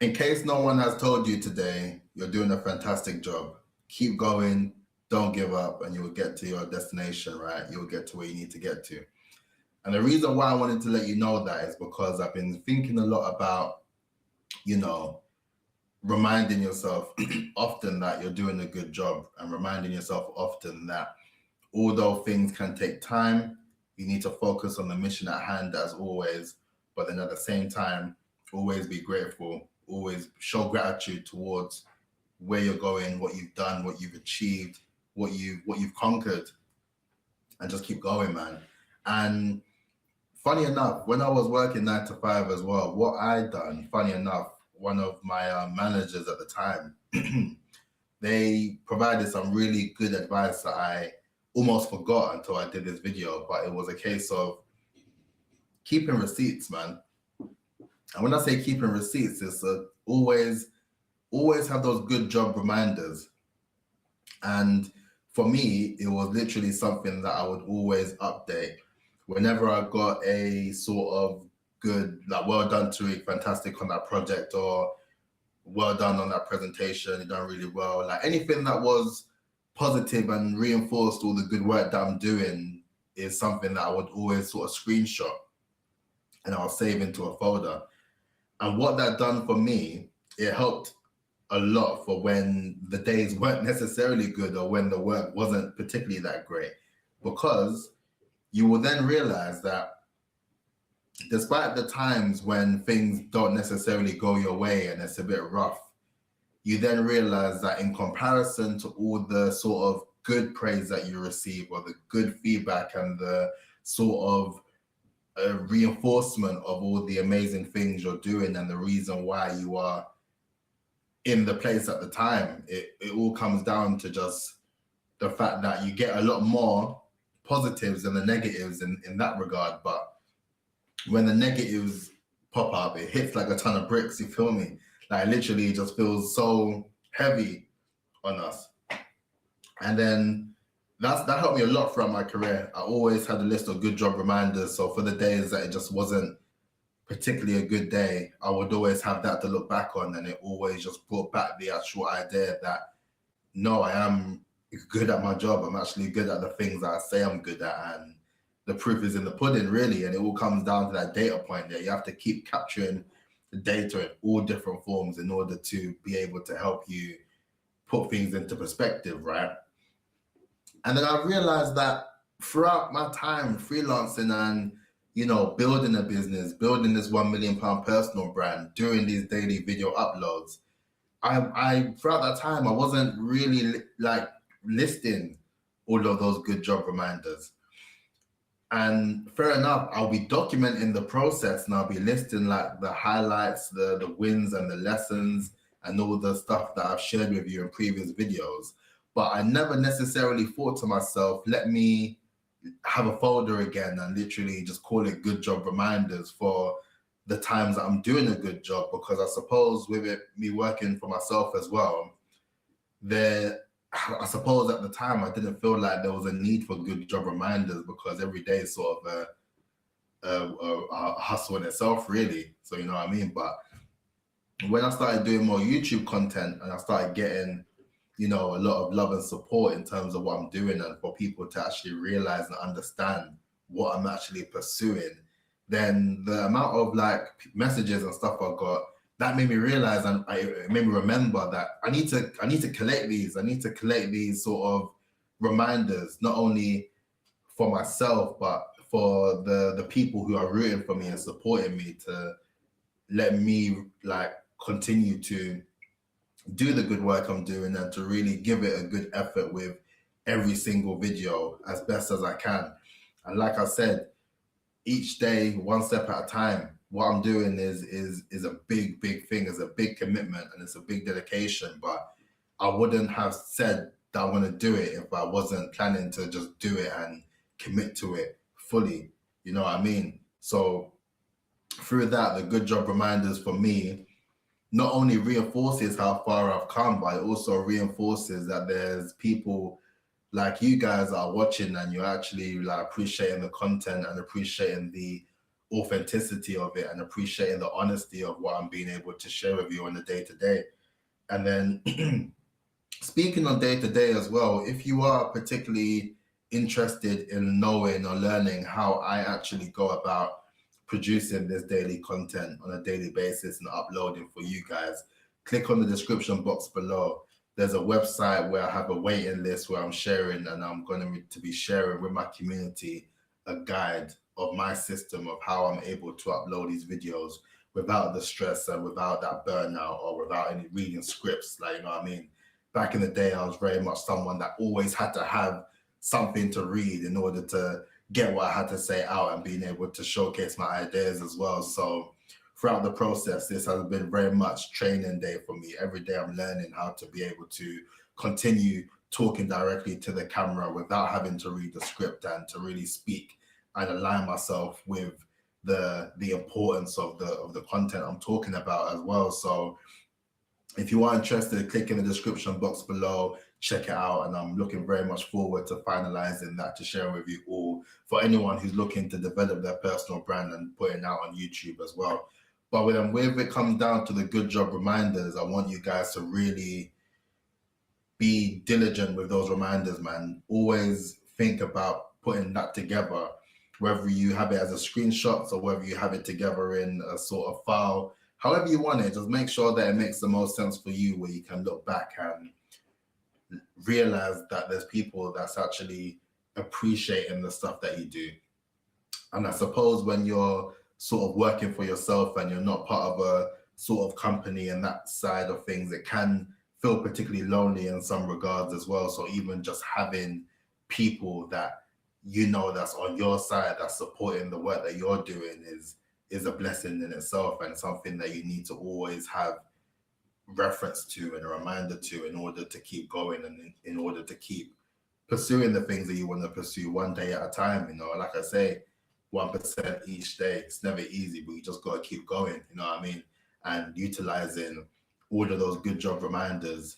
In case no one has told you today, you're doing a fantastic job. Keep going, don't give up, and you'll get to your destination, right? You'll get to where you need to get to. And the reason why I wanted to let you know that is because I've been thinking a lot about, you know, reminding yourself often that you're doing a good job, and reminding yourself often that although things can take time, you need to focus on the mission at hand as always, but then at the same time, always be grateful, always show gratitude towards where you're going, what you've done, what you've achieved, what you've conquered, and just keep going, man. And funny enough, when I was working 9 to 5 as well, what I done, funny enough, one of my managers at the time, they provided some really good advice that I almost forgot until I did this video, but it was a case of keeping receipts, man. And when I say keeping receipts, it's always have those good job reminders. And for me, it was literally something that I would always update whenever I got a sort of good, like, well done, Tariq, fantastic on that project, or well done on that presentation, you done really well. Like anything that was positive and reinforced all the good work that I'm doing is something that I would always sort of screenshot and I'll save into a folder. And what that done for me, it helped a lot for when the days weren't necessarily good or when the work wasn't particularly that great, because you will then realize that despite the times when things don't necessarily go your way and it's a bit rough, you then realize that in comparison to all the sort of good praise that you receive or the good feedback and the sort of reinforcement of all the amazing things you're doing and the reason why you are in the place at the time, it all comes down to just the fact that you get a lot more positives than the negatives in that regard. But when the negatives pop up, it hits like a ton of bricks, you feel me? Like literally it just feels so heavy on us. And then that helped me a lot throughout my career. I always had a list of good job reminders. So for the days that it just wasn't particularly a good day, I would always have that to look back on, and it always just brought back the actual idea that no, I am good at my job. I'm actually good at the things that I say I'm good at, and the proof is in the pudding, really. And it all comes down to that data point there. You have to keep capturing the data in all different forms in order to be able to help you put things into perspective, right? And then I realized that throughout my time freelancing and, you know, building a business, building this £1 million personal brand, doing these daily video uploads, I throughout that time, I wasn't really like listing all of those good job reminders. And fair enough, I'll be documenting the process and I'll be listing like the highlights, the wins and the lessons and all the stuff that I've shared with you in previous videos. But I never necessarily thought to myself, let me have a folder again and literally just call it good job reminders for the times that I'm doing a good job. Because I suppose with it, me working for myself as well, I suppose at the time I didn't feel like there was a need for good job reminders because every day is sort of a hustle in itself, really. So you know what I mean? But when I started doing more YouTube content and I started getting, you know, a lot of love and support in terms of what I'm doing and for people to actually realize and understand what I'm actually pursuing, then the amount of like messages and stuff I got, that made me realize and it made me remember that I need to collect these. I need to collect these sort of reminders, not only for myself, but for the people who are rooting for me and supporting me, to let me like continue to do the good work I'm doing and to really give it a good effort with every single video as best as I can. And like I said, each day, one step at a time. What I'm doing is a big thing, is a big commitment, and it's a big dedication. But I wouldn't have said that I want to do it if I wasn't planning to just do it and commit to it fully. You know what I mean? So through that, the good job reminders for me not only reinforces how far I've come, but it also reinforces that there's people like you guys are watching and you're actually like appreciating the content and appreciating the authenticity of it and appreciating the honesty of what I'm being able to share with you on a day to day. And then speaking on day to day as well, if you are particularly interested in knowing or learning how I actually go about producing this daily content on a daily basis and uploading for you guys, click on the description box below. There's a website where I have a waiting list where I'm sharing, and I'm going to be sharing with my community a guide of my system of how I'm able to upload these videos without the stress and without that burnout or without any reading scripts. Like, you know what I mean? Back in the day, I was very much someone that always had to have something to read in order to get what I had to say out and being able to showcase my ideas as well. So throughout the process, this has been very much training day for me. Every day I'm learning how to be able to continue talking directly to the camera without having to read the script and to really speak and align myself with the importance of the content I'm talking about as well. So if you are interested, click in the description box below, check it out, and I'm looking very much forward to finalizing that to share with you all for anyone who's looking to develop their personal brand and putting out on YouTube as well. But when it comes down to the good job reminders, I want you guys to really be diligent with those reminders, man. Always think about putting that together, whether you have it as a screenshot or whether you have it together in a sort of file. However you want it, just make sure that it makes the most sense for you, where you can look back and realize that there's people that's actually appreciating the stuff that you do. And I suppose when you're sort of working for yourself and you're not part of a sort of company and that side of things, it can feel particularly lonely in some regards as well. So even just having people that you know that's on your side, that's supporting the work that you're doing is a blessing in itself, and something that you need to always have reference to and a reminder to in order to keep going and in order to keep pursuing the things that you want to pursue one day at a time. You know, like I say, 1% each day. It's never easy, but you just got to keep going, you know what I mean? And utilizing all of those good job reminders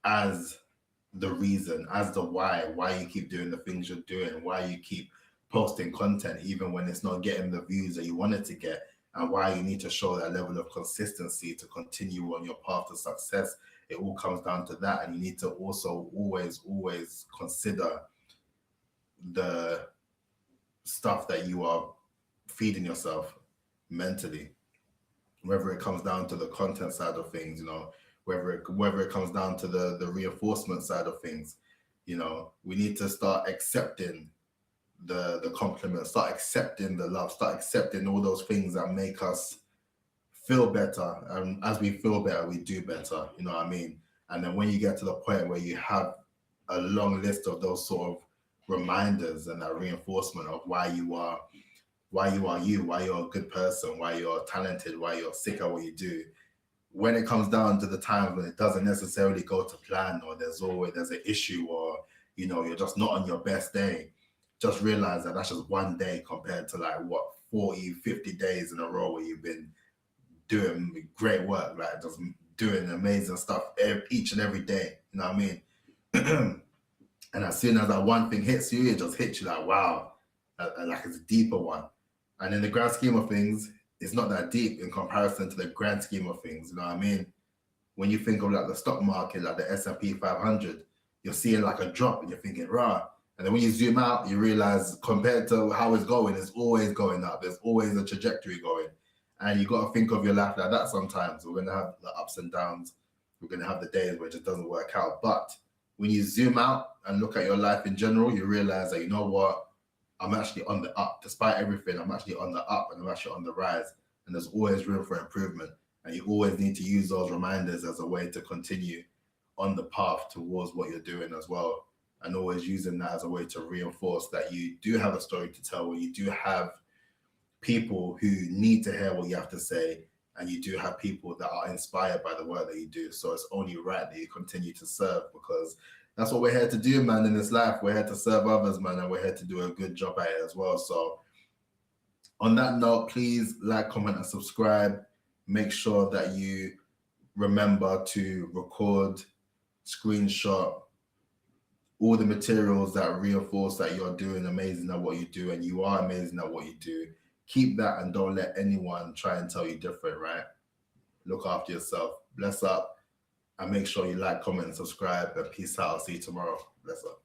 as the reason, as the why you keep doing the things you're doing, why you keep posting content even when it's not getting the views that you want it to get, and why you need to show that level of consistency to continue on your path to success. It all comes down to that. And you need to also always consider the stuff that you are feeding yourself mentally, whether it comes down to the content side of things, you know, whether it comes down to the reinforcement side of things. You know, we need to start accepting the compliments, start accepting the love, start accepting all those things that make us feel better. And as we feel better, we do better, you know what I mean? And then when you get to the point where you have a long list of those sort of reminders and that reinforcement of why you are you, why you're a good person, why you're talented, why you're sick at what you do, when it comes down to the times when it doesn't necessarily go to plan, or there's an issue, or you know, you're just not on your best day, just realize that that's just one day compared to like what 40-50 days in a row where you've been doing great work, like just doing amazing stuff each and every day, you know what I mean? And as soon as that one thing hits you, it just hits you like, wow, like it's a deeper one. And in the grand scheme of things, it's not that deep in comparison to the grand scheme of things, you know what I mean? When you think of like the stock market, like the S&P 500, you're seeing like a drop and you're thinking, rah. And then when you zoom out, you realize compared to how it's going, it's always going up. There's always a trajectory going. And you got to think of your life like that sometimes. We're going to have the ups and downs. We're going to have the days where it just doesn't work out. But when you zoom out and look at your life in general, you realize that, you know what, I'm actually on the up. Despite everything, I'm actually on the up and I'm actually on the rise. And there's always room for improvement. And you always need to use those reminders as a way to continue on the path towards what you're doing as well. And always using that as a way to reinforce that you do have a story to tell, where you do have people who need to hear what you have to say, and you do have people that are inspired by the work that you do. So it's only right that you continue to serve, because that's what we're here to do, man, in this life. We're here to serve others, man, and we're here to do a good job at it as well. So on that note, please like, comment, and subscribe. Make sure that you remember to record, screenshot all the materials that reinforce that you're doing amazing at what you do, and you are amazing at what you do. Keep that and don't let anyone try and tell you different, right? Look after yourself. Bless up. And make sure you like, comment, and subscribe. And peace out. I'll see you tomorrow. Bless up.